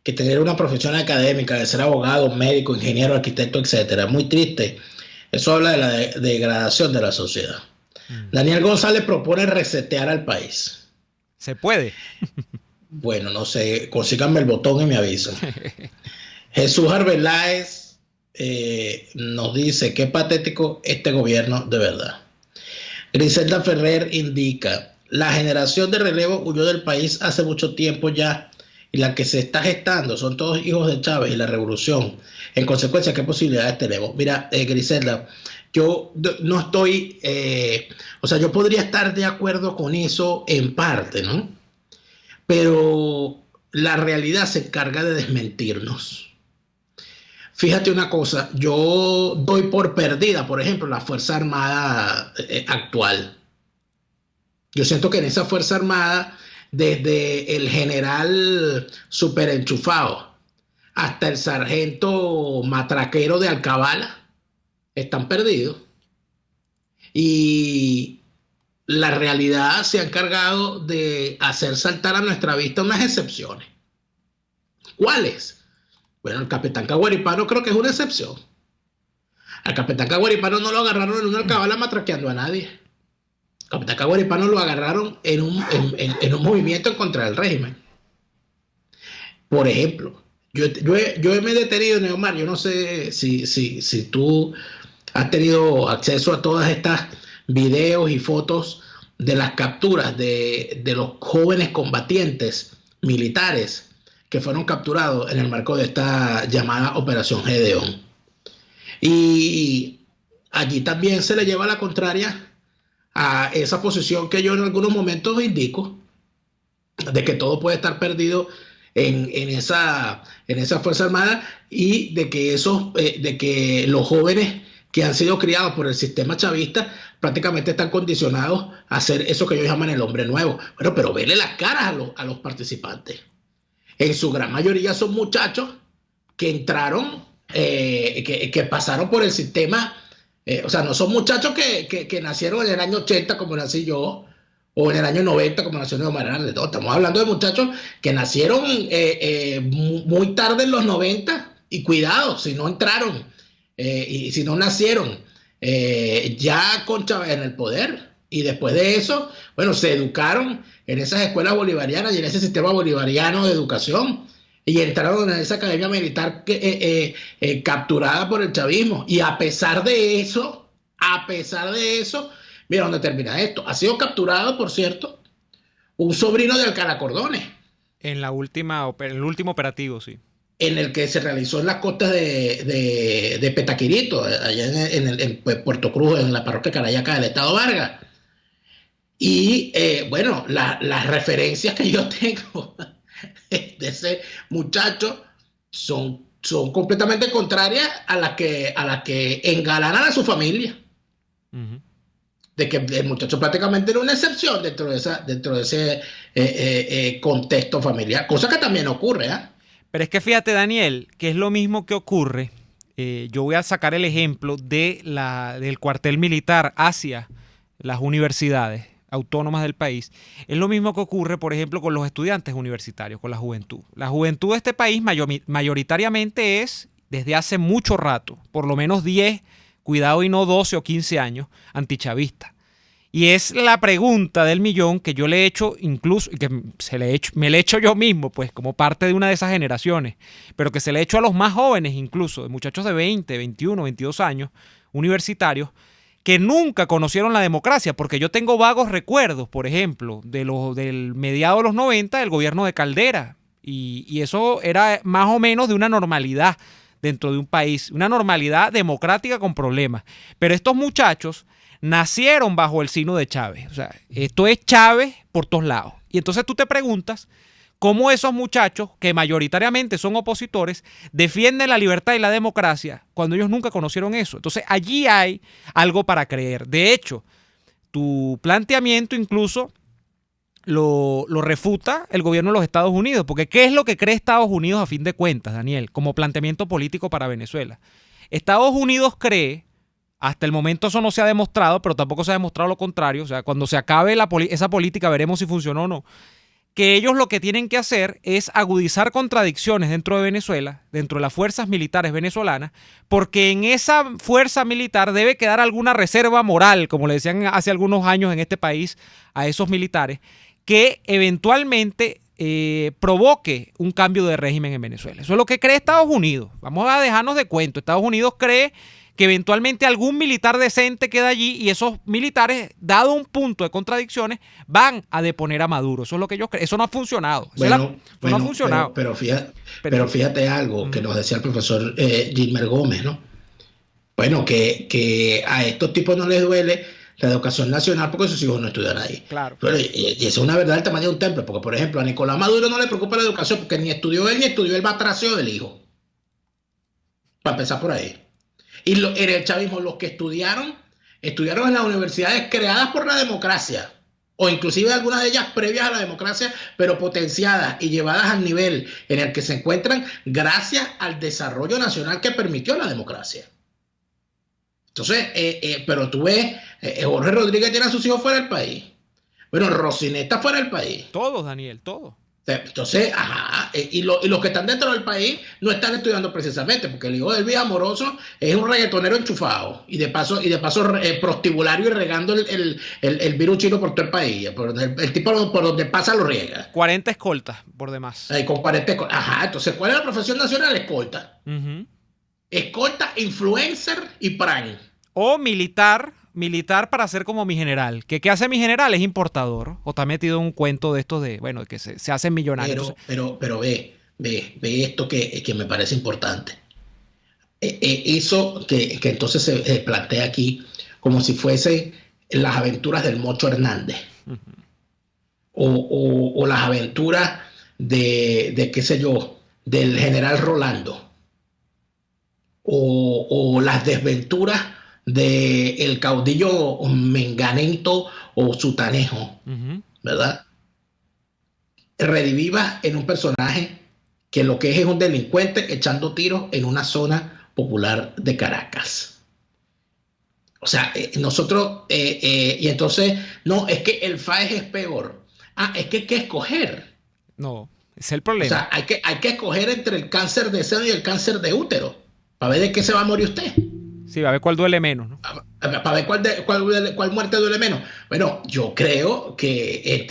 que tener una profesión académica, de ser abogado, médico, ingeniero, arquitecto, etcétera. Muy triste. Eso habla de la degradación de la sociedad. Daniel González propone resetear al país. ¿Se puede? Bueno, no sé, consíganme el botón y me avisan. Jesús Arbeláez nos dice, qué patético este gobierno de verdad. Griselda Ferrer indica, la generación de relevo huyó del país hace mucho tiempo ya, y la que se está gestando son todos hijos de Chávez y la revolución. En consecuencia, ¿qué posibilidades tenemos? Mira, Griselda, yo no estoy, yo podría estar de acuerdo con eso en parte, ¿no? Pero la realidad se encarga de desmentirnos. Fíjate una cosa, yo doy por perdida, por ejemplo, la Fuerza Armada actual. Yo siento que en esa Fuerza Armada, desde el general super enchufado hasta el sargento matraquero de Alcabala, están perdidos. Y la realidad se ha encargado de hacer saltar a nuestra vista unas excepciones. ¿Cuáles? Bueno, el capitán Caguaripano creo que es una excepción. Al capitán Caguaripano no lo agarraron en una Alcabala matraqueando a nadie. Al capitán Caguaripano lo agarraron en un movimiento en contra del régimen. Por ejemplo, yo me he detenido, Neomar, yo no sé si tú has tenido acceso a todas estas videos y fotos de las capturas de los jóvenes combatientes militares que fueron capturados en el marco de esta llamada Operación Gedeón. Y allí también se le lleva la contraria a esa posición que yo en algunos momentos indico, de que todo puede estar perdido en esa Fuerza Armada, y de que los jóvenes que han sido criados por el sistema chavista prácticamente están condicionados a hacer eso que ellos llaman el hombre nuevo. Bueno, pero vele las caras a los participantes. En su gran mayoría son muchachos que entraron, que pasaron por el sistema, no son muchachos que nacieron en el año 80 como nací yo, o en el año 90 como nació Neomar Hernández. No, estamos hablando de muchachos que nacieron muy tarde en los 90, y cuidado, si no entraron, y si no nacieron ya con Chávez en el poder, y después de eso, bueno, se educaron en esas escuelas bolivarianas y en ese sistema bolivariano de educación, y entraron en esa academia militar capturada por el chavismo. Y a pesar de eso, mira dónde termina esto. Ha sido capturado, por cierto, un sobrino de Alcalá Cordones. En el último operativo, sí. En el que se realizó en las costas de Petaquirito, allá en Puerto Cruz, en la parroquia Carayaca del Estado Vargas. Y las referencias que yo tengo de ese muchacho son completamente contrarias a las que engalanan a su familia. Uh-huh. De que el muchacho prácticamente era una excepción dentro de ese contexto familiar, cosa que también ocurre, ¿eh? Pero es que fíjate, Daniel, que es lo mismo que ocurre. Yo voy a sacar el ejemplo del cuartel militar hacia las universidades autónomas del país. Es lo mismo que ocurre, por ejemplo, con los estudiantes universitarios, con la juventud. La juventud de este país mayoritariamente es, desde hace mucho rato, por lo menos 10, cuidado y no 12 o 15 años, antichavista. Y es la pregunta del millón que yo le he hecho, incluso, que me le he hecho yo mismo, pues, como parte de una de esas generaciones, pero que se le he hecho a los más jóvenes, incluso, de muchachos de 20, 21, 22 años, universitarios, que nunca conocieron la democracia, porque yo tengo vagos recuerdos, por ejemplo, del mediado de los 90, del gobierno de Caldera, y eso era más o menos de una normalidad dentro de un país, una normalidad democrática con problemas. Pero estos muchachos nacieron bajo el signo de Chávez. O sea, esto es Chávez por todos lados. Y entonces tú te preguntas cómo esos muchachos, que mayoritariamente son opositores, defienden la libertad y la democracia cuando ellos nunca conocieron eso. Entonces allí hay algo para creer. De hecho, tu planteamiento incluso lo refuta el gobierno de los Estados Unidos. Porque ¿qué es lo que cree Estados Unidos a fin de cuentas, Daniel, como planteamiento político para Venezuela? Estados Unidos cree, Hasta el momento eso no se ha demostrado, pero tampoco se ha demostrado lo contrario. O sea, cuando se acabe esa política veremos si funcionó o no. Que ellos lo que tienen que hacer es agudizar contradicciones dentro de Venezuela, dentro de las fuerzas militares venezolanas, porque en esa fuerza militar debe quedar alguna reserva moral, como le decían hace algunos años en este país a esos militares, que eventualmente provoque un cambio de régimen en Venezuela. Eso es lo que cree Estados Unidos. Vamos a dejarnos de cuento. Estados Unidos cree que eventualmente algún militar decente queda allí y esos militares, dado un punto de contradicciones, van a deponer a Maduro. Eso es lo que ellos creen. Eso no ha funcionado. Eso no ha funcionado. Pero fíjate algo que nos decía el profesor Gilmer Gómez, ¿no? Bueno, que a estos tipos no les duele la educación nacional porque sus hijos no estudian ahí. Claro. Pero, y eso es una verdad del tamaño de un templo, porque por ejemplo a Nicolás Maduro no le preocupa la educación porque ni estudió él ni estudió el batraceo del hijo. Para empezar por ahí. Y en el chavismo los que estudiaron en las universidades creadas por la democracia, o inclusive algunas de ellas previas a la democracia, pero potenciadas y llevadas al nivel en el que se encuentran gracias al desarrollo nacional que permitió la democracia. Entonces, pero tú ves, Jorge Rodríguez tiene a sus hijos fuera del país. Bueno, Rocineta fuera del país. Todos, Daniel, todos. Entonces, y los que están dentro del país no están estudiando precisamente, porque el hijo del Elvis Amoroso es un reggaetonero enchufado y de paso prostibulario y regando el virus chino por todo el país. El tipo por donde pasa lo riega. 40 escoltas por demás. Con 40 escoltas. Entonces, ¿cuál es la profesión nacional? Escolta. Uh-huh. Escolta, influencer y prime. O militar para ser como mi general. ¿Qué hace mi general? Es importador. O está metido en un cuento de estos que se hacen millonarios. Pero ve esto que me parece importante. Eso que entonces se plantea aquí como si fuese las aventuras del Mocho Hernández. Uh-huh. O las aventuras de qué sé yo, del general Rolando. O las desventuras del caudillo menganento o sutanejo, uh-huh, ¿verdad? Redivivas en un personaje que lo que es un delincuente echando tiros en una zona popular de Caracas. O sea, nosotros, y entonces, no, es que el FAES es peor. Es que hay que escoger. No, ese es el problema. O sea, hay que escoger entre el cáncer de seno y el cáncer de útero, para ver de qué se va a morir usted. Sí, a ver cuál duele menos, ¿no? Para ver cuál muerte duele menos. Bueno, yo creo que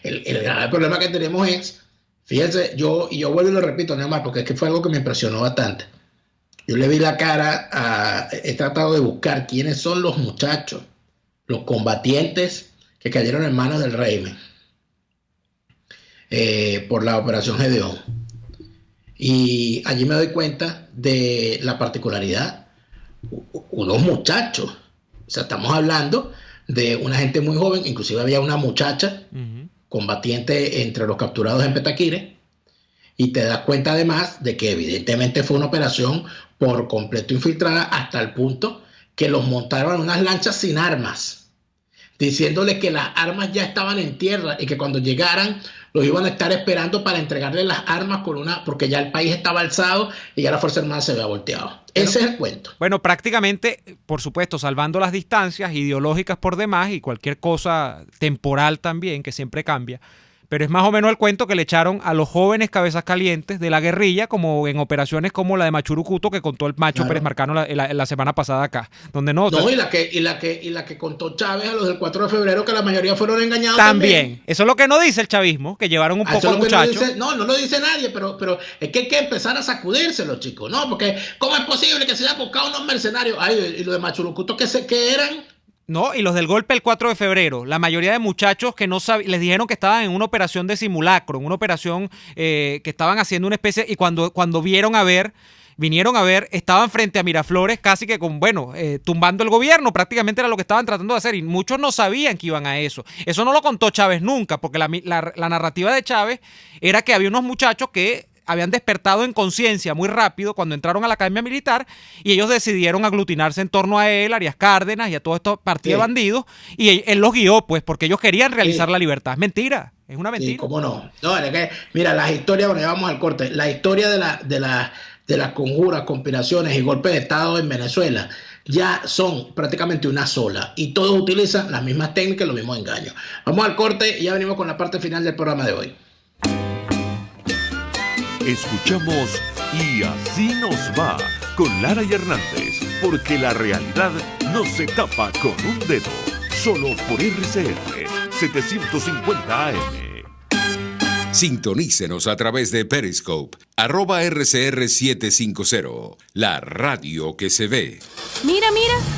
el grave problema que tenemos es, fíjense, yo vuelvo y lo repito, Neomar, porque es que fue algo que me impresionó bastante. Yo le vi la cara he tratado de buscar quiénes son los muchachos, los combatientes que cayeron en manos del régimen por la operación Gedeón. Y allí me doy cuenta de la particularidad. Unos muchachos, o sea, estamos hablando de una gente muy joven, inclusive había una muchacha, uh-huh, combatiente entre los capturados en Petaquire, y te das cuenta además de que evidentemente fue una operación por completo infiltrada hasta el punto que los montaron en unas lanchas sin armas, diciéndoles que las armas ya estaban en tierra y que cuando llegaran los iban a estar esperando para entregarles las armas porque ya el país estaba alzado y ya la Fuerza Armada se había volteado. Ese es el cuento. Bueno, prácticamente, por supuesto, salvando las distancias ideológicas por demás y cualquier cosa temporal también, que siempre cambia. Pero es más o menos el cuento que le echaron a los jóvenes cabezas calientes de la guerrilla, como en operaciones como la de Machurucuto que contó el Macho, claro, Pérez Marcano la semana pasada acá. Donde y la que contó Chávez a los del 4 de febrero, que la mayoría fueron engañados también. Eso es lo que no dice el chavismo, que llevaron un poco a muchachos. No lo dice nadie, pero es que hay que empezar a sacudírselo, chicos, ¿no? Porque ¿cómo es posible que se hayan buscado unos mercenarios? Y los de Machurucuto, ¿qué eran? No, y los del golpe el 4 de febrero, la mayoría de muchachos que no sabían, les dijeron que estaban en una operación de simulacro, en una operación que estaban haciendo una especie, y cuando vinieron a ver, estaban frente a Miraflores casi que tumbando el gobierno, prácticamente era lo que estaban tratando de hacer, y muchos no sabían que iban a eso. Eso no lo contó Chávez nunca, porque la narrativa de Chávez era que había unos muchachos que habían despertado en conciencia muy rápido cuando entraron a la academia militar y ellos decidieron aglutinarse en torno a él, Arias Cárdenas y a todo esto partido de bandidos, y él los guió, pues, porque ellos querían realizar la libertad. Es mentira, es una mentira. Sí, ¿cómo no? Mira, las historias, bueno, ya vamos al corte, la historia de las conjuras, conspiraciones y golpes de Estado en Venezuela ya son prácticamente una sola y todos utilizan las mismas técnicas, los mismos engaños. Vamos al corte y ya venimos con la parte final del programa de hoy. Escuchamos Y Así Nos Va con Lara y Hernández, porque la realidad no se tapa con un dedo, solo por RCR 750 AM. Sintonícenos a través de Periscope, @RCR750, la radio que se ve. Mira,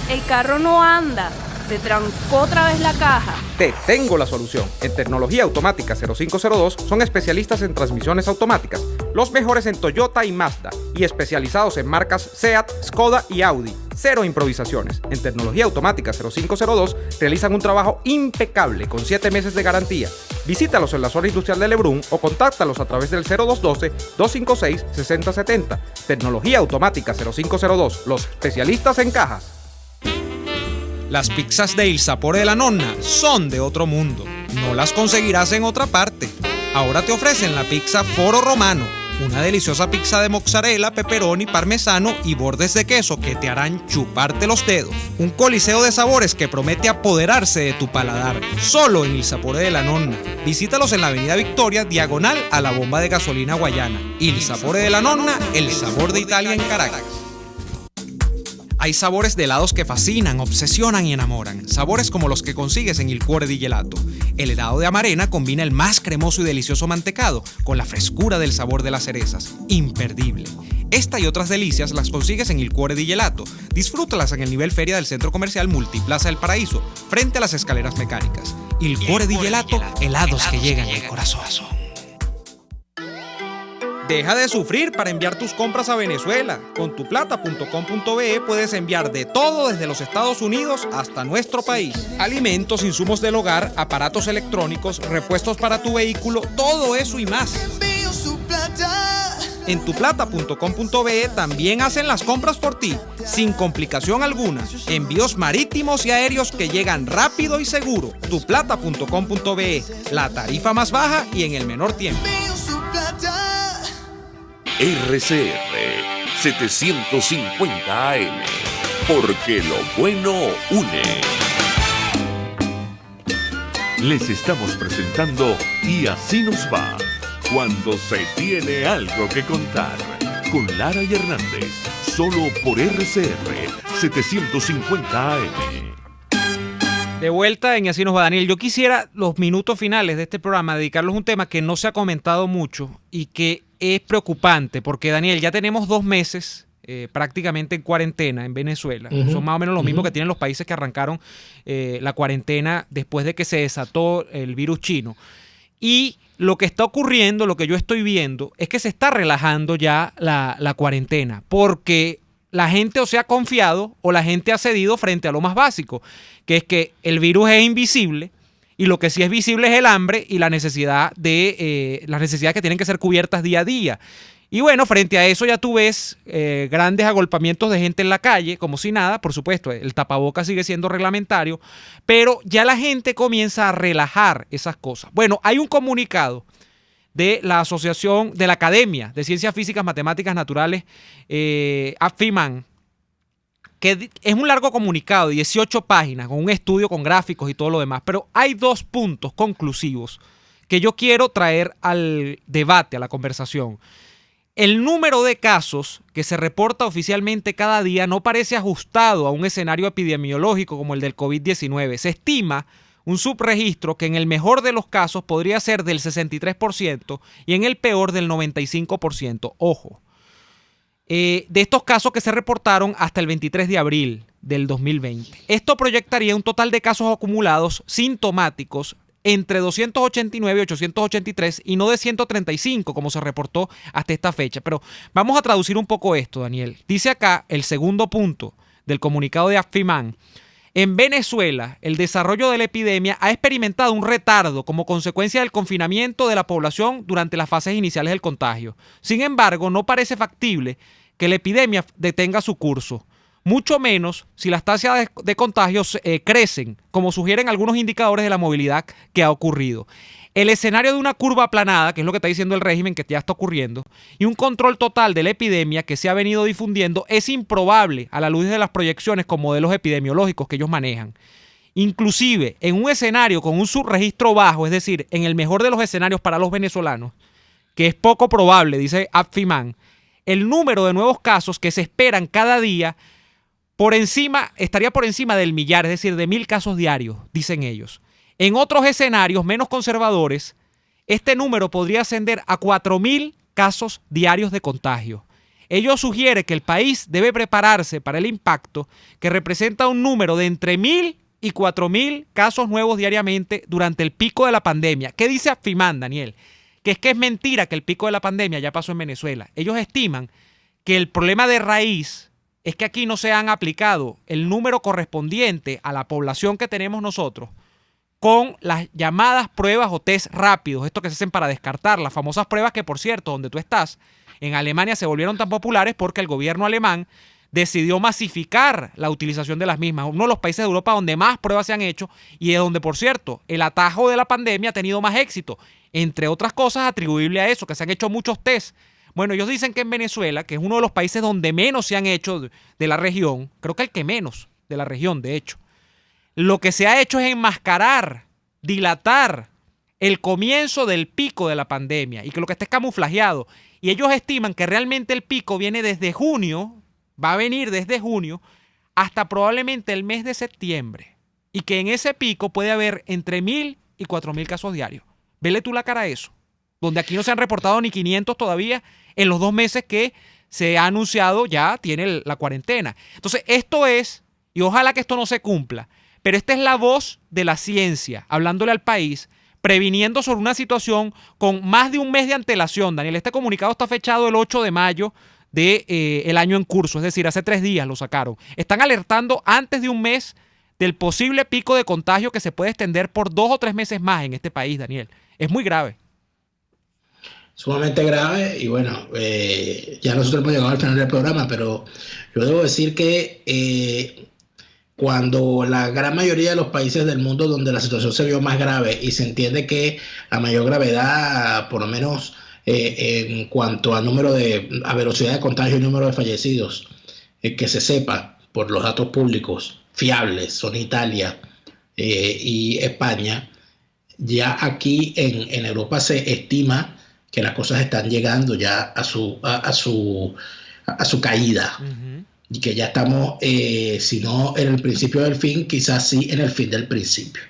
el carro no anda. Se trancó otra vez la caja. Te tengo la solución. En Tecnología Automática 0502 son especialistas en transmisiones automáticas, los mejores en Toyota y Mazda, y especializados en marcas Seat, Skoda y Audi. Cero improvisaciones. En Tecnología Automática 0502 realizan un trabajo impecable con 7 meses de garantía. Visítalos en la zona industrial de Lebrún o contáctalos a través del 0212-256-6070. Tecnología Automática 0502, los especialistas en cajas. Las pizzas de Il Sapore della Nonna son de otro mundo. No las conseguirás en otra parte. Ahora te ofrecen la pizza Foro Romano, una deliciosa pizza de mozzarella, pepperoni, parmesano y bordes de queso que te harán chuparte los dedos. Un coliseo de sabores que promete apoderarse de tu paladar, solo en Il Sapore della Nonna. Visítalos en la Avenida Victoria, diagonal a la bomba de gasolina Guayana. Il Sapore della Nonna, el sabor de Italia en Caracas. Hay sabores de helados que fascinan, obsesionan y enamoran. Sabores como los que consigues en Il Cuore di Gelato. El helado de Amarena combina el más cremoso y delicioso mantecado con la frescura del sabor de las cerezas. Imperdible. Esta y otras delicias las consigues en Il Cuore di Gelato. Disfrútalas en el nivel feria del Centro Comercial Multiplaza del Paraíso, frente a las escaleras mecánicas. Il Cuore di Gelato, helados que llegan al corazón. Deja de sufrir para enviar tus compras a Venezuela. Con tuplata.com.be puedes enviar de todo desde los Estados Unidos hasta nuestro país. Alimentos, insumos del hogar, aparatos electrónicos, repuestos para tu vehículo, todo eso y más. En tuplata.com.be también hacen las compras por ti, sin complicación alguna. Envíos marítimos y aéreos que llegan rápido y seguro. Tuplata.com.be, la tarifa más baja y en el menor tiempo. RCR 750 AM, porque lo bueno une. Les estamos presentando Y Así Nos Va, cuando se tiene algo que contar, con Lara y Hernández, solo por RCR 750 AM. De vuelta en Y Así Nos Va, Daniel. Yo quisiera los minutos finales de este programa dedicarlos a un tema que no se ha comentado mucho y que es preocupante, porque, Daniel, ya tenemos 2 meses prácticamente en cuarentena en Venezuela. Son más o menos los mismos que tienen los países que arrancaron la cuarentena después de que se desató el virus chino. Y lo que está ocurriendo, lo que yo estoy viendo, es que se está relajando ya la cuarentena, porque la gente o se ha confiado o la gente ha cedido frente a lo más básico, que es que el virus es invisible y lo que sí es visible es el hambre y la necesidad de las necesidades que tienen que ser cubiertas día a día. Y bueno, frente a eso ya tú ves grandes agolpamientos de gente en la calle, como si nada. Por supuesto, el tapabocas sigue siendo reglamentario, pero ya la gente comienza a relajar esas cosas. Bueno, hay un comunicado de la Asociación de la Academia de Ciencias Físicas, Matemáticas Naturales, AFIMAN, que es un largo comunicado de 18 páginas, con un estudio, con gráficos y todo lo demás, pero hay 2 puntos conclusivos que yo quiero traer al debate, a la conversación. El número de casos que se reporta oficialmente cada día no parece ajustado a un escenario epidemiológico como el del COVID-19. Se estima un subregistro que en el mejor de los casos podría ser del 63% y en el peor del 95%. Ojo. De estos casos que se reportaron hasta el 23 de abril del 2020. Esto proyectaría un total de casos acumulados sintomáticos entre 289 y 883 y no de 135 como se reportó hasta esta fecha. Pero vamos a traducir un poco esto, Daniel. Dice acá el segundo punto del comunicado de AFIMAN. En Venezuela, el desarrollo de la epidemia ha experimentado un retardo como consecuencia del confinamiento de la población durante las fases iniciales del contagio. Sin embargo, no parece factible que la epidemia detenga su curso, mucho menos si las tasas de contagios crecen, como sugieren algunos indicadores de la movilidad que ha ocurrido. el escenario de una curva aplanada, que es lo que está diciendo el régimen, que ya está ocurriendo, y un control total de la epidemia que se ha venido difundiendo es improbable a la luz de las proyecciones con modelos epidemiológicos que ellos manejan. Inclusive, en un escenario con un subregistro bajo, es decir, en el mejor de los escenarios para los venezolanos, que es poco probable, dice AFIMAN, el número de nuevos casos que se esperan cada día estaría por encima del millar, es decir, de 1.000 casos diarios, dicen ellos. En otros escenarios menos conservadores, este número podría ascender a 4.000 casos diarios de contagio. Ello sugiere que el país debe prepararse para el impacto que representa un número de entre 1.000 y 4.000 casos nuevos diariamente durante el pico de la pandemia. ¿Qué dice AFIMAN, Daniel? Que es mentira que el pico de la pandemia ya pasó en Venezuela. Ellos estiman que el problema de raíz es que aquí no se han aplicado el número correspondiente a la población que tenemos nosotros con las llamadas pruebas o test rápidos, esto que se hacen para descartar, las famosas pruebas que, por cierto, donde tú estás, en Alemania se volvieron tan populares porque el gobierno alemán decidió masificar la utilización de las mismas. Uno de los países de Europa donde más pruebas se han hecho y es donde, por cierto, el atajo de la pandemia ha tenido más éxito, entre otras cosas atribuible a eso, que se han hecho muchos test. Bueno, ellos dicen que en Venezuela, que es uno de los países donde menos se han hecho de la región, creo que el que menos de la región, de hecho, lo que se ha hecho es enmascarar, dilatar el comienzo del pico de la pandemia y que lo que está es camuflajeado. Y ellos estiman que realmente el pico viene desde junio, va a venir desde junio hasta probablemente el mes de septiembre. Y que en ese pico puede haber entre 1.000 y 4.000 casos diarios. Vele tú la cara a eso. Donde aquí no se han reportado ni 500 todavía en los 2 meses que se ha anunciado ya tiene la cuarentena. Entonces esto es, y ojalá que esto no se cumpla, pero esta es la voz de la ciencia, hablándole al país, previniendo sobre una situación con más de un mes de antelación. Daniel, este comunicado está fechado el 8 de mayo del año en curso, es decir, hace 3 días lo sacaron. Están alertando antes de un mes del posible pico de contagio que se puede extender por 2 o 3 meses más en este país, Daniel. Es muy grave. Sumamente grave y bueno, ya nosotros hemos llegado al final del programa, pero yo debo decir que cuando la gran mayoría de los países del mundo donde la situación se vio más grave y se entiende que la mayor gravedad, por lo menos en cuanto a a velocidad de contagio y número de fallecidos, que se sepa por los datos públicos fiables, son Italia y España, ya aquí en Europa se estima que las cosas están llegando ya a su caída. Uh-huh. Y que ya estamos, si no en el principio del fin, quizás sí en el fin del principio.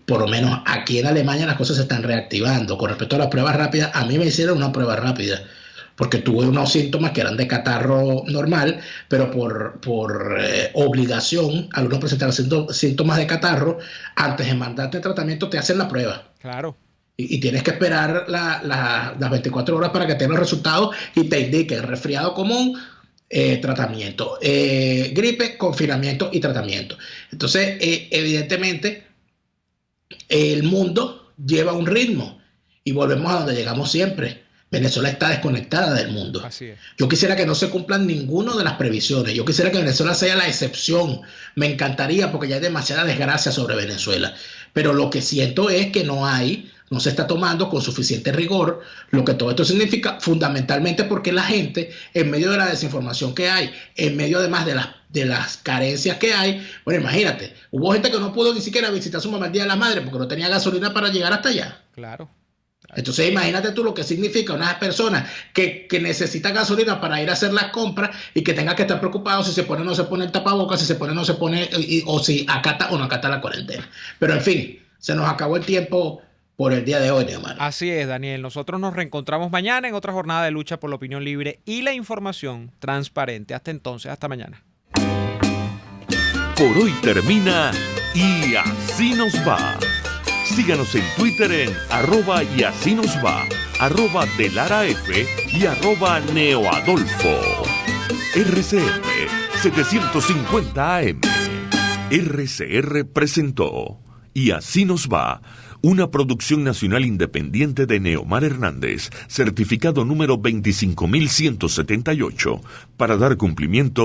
Por lo menos aquí en Alemania las cosas se están reactivando. Con respecto a las pruebas rápidas, a mí me hicieron una prueba rápida, porque tuve unos síntomas que eran de catarro normal, pero por obligación, al uno presentar síntomas de catarro, antes de mandarte tratamiento te hacen la prueba. Claro. Y tienes que esperar las 24 horas para que tengan los resultados y te indiquen resfriado común, tratamiento, gripe, confinamiento y tratamiento. Entonces, evidentemente, el mundo lleva un ritmo y volvemos a donde llegamos siempre. Venezuela está desconectada del mundo. Así es. Yo quisiera que no se cumplan ninguna de las previsiones. Yo quisiera que Venezuela sea la excepción. Me encantaría, porque ya hay demasiada desgracia sobre Venezuela. Pero lo que siento es que no se está tomando con suficiente rigor lo que todo esto significa, fundamentalmente porque la gente, en medio de la desinformación que hay, en medio además de las carencias que hay, bueno, imagínate, hubo gente que no pudo ni siquiera visitar a su mamá el Día de la Madre porque no tenía gasolina para llegar hasta allá. Claro. Entonces imagínate tú lo que significa una persona que necesita gasolina para ir a hacer las compras y que tenga que estar preocupado si se pone o no se pone el tapabocas, si se pone o no se pone, o si acata o no acata la cuarentena. Pero en fin, se nos acabó el tiempo por el día de hoy, hermano. Así es, Daniel. Nosotros nos reencontramos mañana en otra jornada de lucha por la opinión libre y la información transparente. Hasta entonces, hasta mañana. Por hoy termina Y Así Nos Va. Síganos en Twitter en @YASÍNOSVA, @DeLaraF y @NeoAdolfo. RCR 750 AM. RCR presentó Y Así Nos Va, una producción nacional independiente de Neomar Hernández, certificado número 25178, para dar cumplimiento